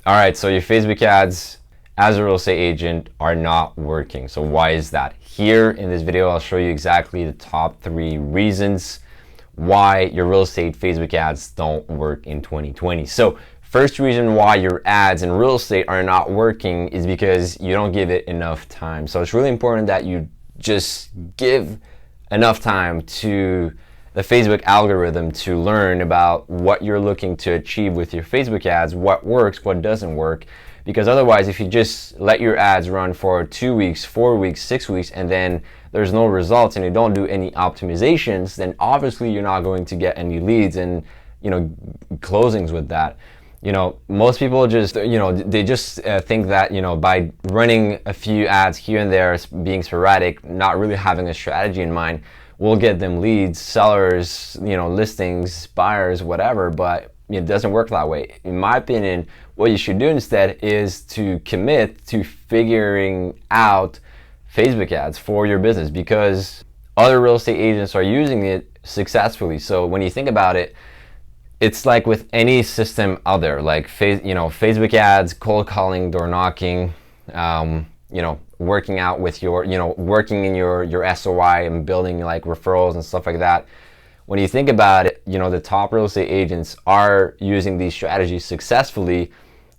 All right, so your Facebook ads as a real estate agent are not working. So why is that? Here in this video, I'll show you exactly the top 3 reasons why your real estate Facebook ads don't work in 2020. So first reason why your ads in real estate are not working is because you don't give it enough time. So it's really important that you just give enough time to the Facebook algorithm to learn about what you're looking to achieve with your Facebook ads, what works, what doesn't work. Because otherwise, if you just let your ads run for 2 weeks, 4 weeks, 6 weeks, and then there's no results and you don't do any optimizations, then obviously you're not going to get any leads and closings with that. Most people just, they just think that, by running a few ads here and there, being sporadic, not really having a strategy in mind, will get them leads, sellers, listings, buyers, whatever, but it doesn't work that way. In my opinion, what you should do instead is to commit to figuring out Facebook ads for your business, because other real estate agents are using it successfully. So when you think about it, it's like with any system out there, like Facebook ads, cold calling, door knocking, working out with your, working in your SOI and building like referrals and stuff like that. When you think about it, the top real estate agents are using these strategies successfully,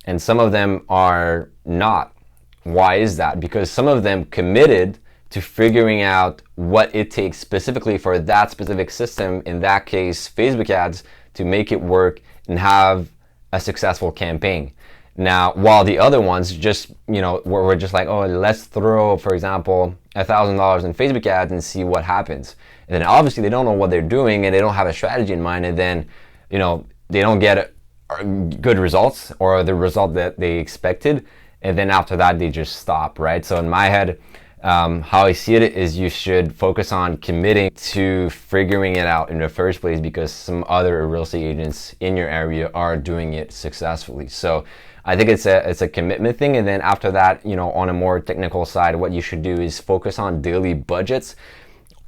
and some of them are not. Why is that? Because some of them committed to figuring out what it takes specifically for that specific system, in that case, Facebook ads, to make it work and have a successful campaign. Now, while the other ones just, were just like, oh, let's throw, for example, $1,000 in Facebook ads and see what happens. And then obviously they don't know what they're doing and they don't have a strategy in mind, and then, they don't get good results or the result that they expected. And then after that, they just stop, right? So in my head, how I see it is you should focus on committing to figuring it out in the first place, because some other real estate agents in your area are doing it successfully. So I think it's a commitment thing. And then after that, on a more technical side, what you should do is focus on daily budgets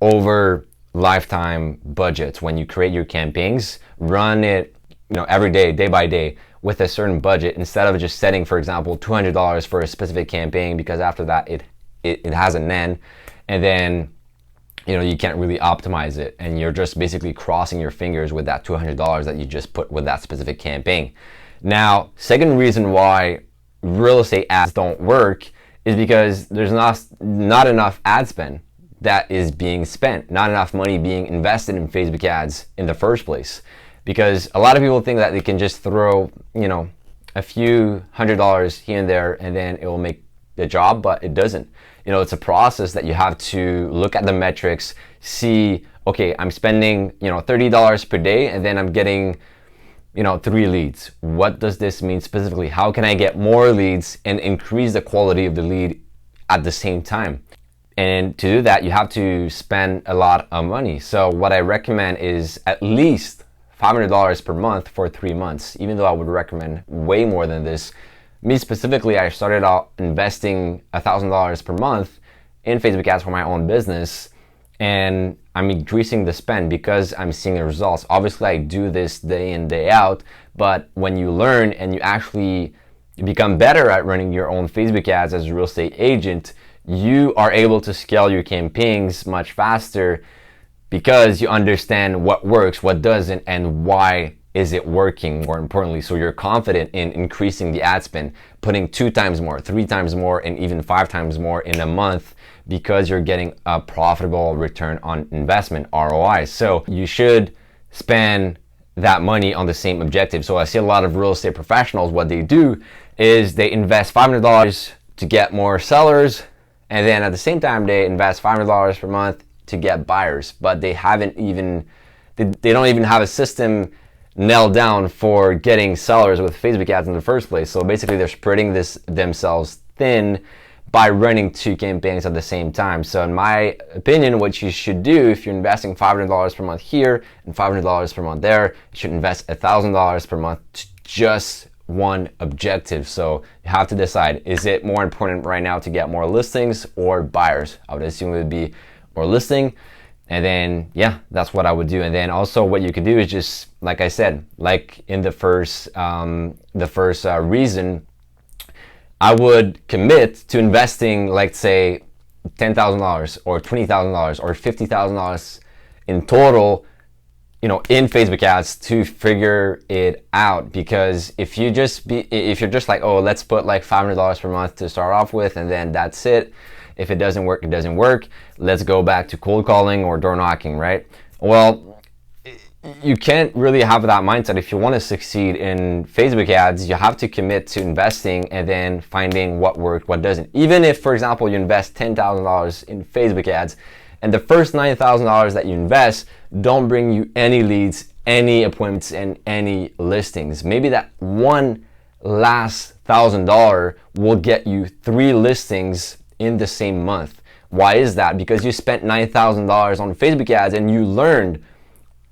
over lifetime budgets. When you create your campaigns, run it, every day, day by day, with a certain budget, instead of just setting, for example, $200 for a specific campaign, because after that it has an end, and then you can't really optimize it, and you're just basically crossing your fingers with that $200 that you just put with that specific campaign. Now, second reason why real estate ads don't work is because there's not enough ad spend that is being spent, not enough money being invested in Facebook ads in the first place. Because a lot of people think that they can just throw, a few $100s here and there and then it will make the job, but it doesn't. It's a process that you have to look at the metrics, see, okay, I'm spending, $30 per day and then I'm getting, 3 leads. What does this mean specifically? How can I get more leads and increase the quality of the lead at the same time? And to do that, you have to spend a lot of money. So what I recommend is at least $500 per month for 3 months, even though I would recommend way more than this. Me specifically, I started out investing $1,000 per month in Facebook ads for my own business, and I'm increasing the spend because I'm seeing the results. Obviously, I do this day in, day out, but when you learn and you actually become better at running your own Facebook ads as a real estate agent, you are able to scale your campaigns much faster, because you understand what works, what doesn't, and why is it working, more importantly. So you're confident in increasing the ad spend, putting 2 times more, 3 times more, and even 5 times more in a month, because you're getting a profitable return on investment, ROI. So you should spend that money on the same objective. So I see a lot of real estate professionals, what they do is they invest $500 to get more sellers, and then at the same time they invest $500 per month to get buyers, but they don't even have a system nailed down for getting sellers with Facebook ads in the first place. So basically they're spreading themselves thin by running 2 campaigns at the same time. So in my opinion, what you should do, if you're investing $500 per month here and $500 per month there, you should invest $1,000 per month to just one objective. So you have to decide, is it more important right now to get more listings or buyers? I would assume it would be more listing. And then, yeah, that's what I would do. And then also what you could do is just, like I said, like in the first reason, I would commit to investing, like say, $10,000 or $20,000 or $50,000 in total, in Facebook ads to figure it out. Because if you're just like, oh, let's put like $500 per month to start off with, and then that's it. If it doesn't work, it doesn't work. Let's go back to cold calling or door knocking, right? Well, you can't really have that mindset. If you want to succeed in Facebook ads, you have to commit to investing and then finding what worked, what doesn't. Even if, for example, you invest $10,000 in Facebook ads and the first $9,000 that you invest don't bring you any leads, any appointments, and any listings, maybe that one last $1,000 will get you 3 listings in the same month. Why is that? Because you spent $9,000 on Facebook ads and you learned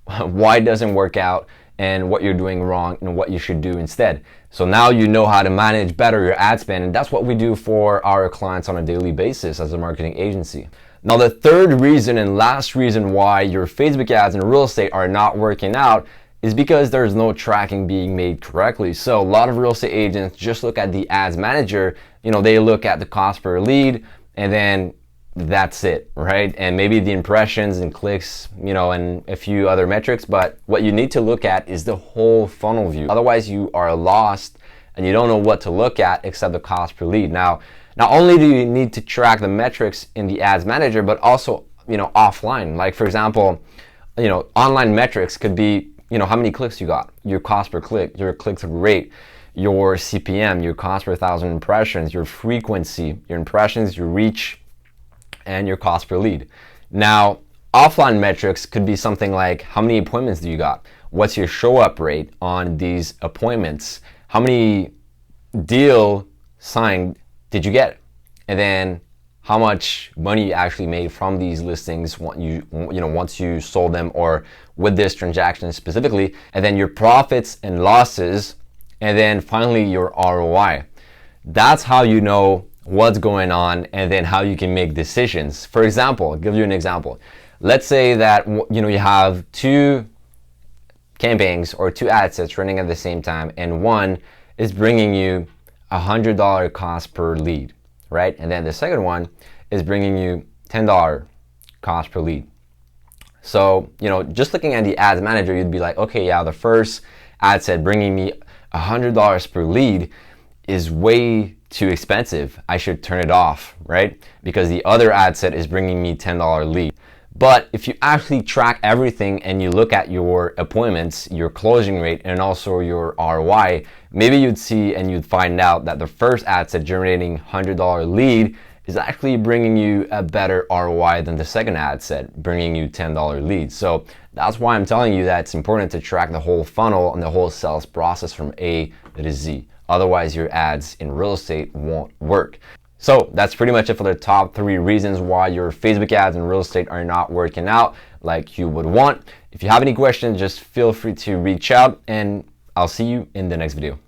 why it doesn't work out and what you're doing wrong and what you should do instead. So now you know how to manage better your ad spend, and that's what we do for our clients on a daily basis as a marketing agency. Now, the third reason and last reason why your Facebook ads in real estate are not working out is because there's no tracking being made correctly. So a lot of real estate agents just look at the ads manager, they look at the cost per lead, and then that's it, right? And maybe the impressions and clicks, and a few other metrics, but what you need to look at is the whole funnel view. Otherwise, you are lost and you don't know what to look at except the cost per lead. Now, not only do you need to track the metrics in the ads manager, but also, offline. Like, for example, online metrics could be, how many clicks you got, your cost per click, your click-through rate, your CPM, your cost per 1,000 impressions, your frequency, your impressions, your reach, and your cost per lead. Now, offline metrics could be something like, how many appointments do you got? What's your show up rate on these appointments? How many deal signed did you get? And then how much money you actually made from these listings once you sold them, or with this transaction specifically, and then your profits and losses, and then finally your ROI. That's how you know what's going on and then how you can make decisions. For example, I'll give you an example. Let's say that you have 2 campaigns or 2 ad sets running at the same time, and one is bringing you $100 cost per lead, right? And then the second one is bringing you $10 cost per lead. So, just looking at the ads manager, you'd be like, okay, yeah, the first ad set bringing me $100 per lead is way too expensive. I should turn it off, right? Because the other ad set is bringing me $10 lead. But if you actually track everything and you look at your appointments, your closing rate, and also your ROI, maybe you'd see and you'd find out that the first ad set generating $100 lead is actually bringing you a better ROI than the second ad set bringing you $10 leads. So that's why I'm telling you that it's important to track the whole funnel and the whole sales process from A to Z. Otherwise, your ads in real estate won't work. So that's pretty much it for the top 3 reasons why your Facebook ads in real estate are not working out like you would want. If you have any questions, just feel free to reach out, and I'll see you in the next video.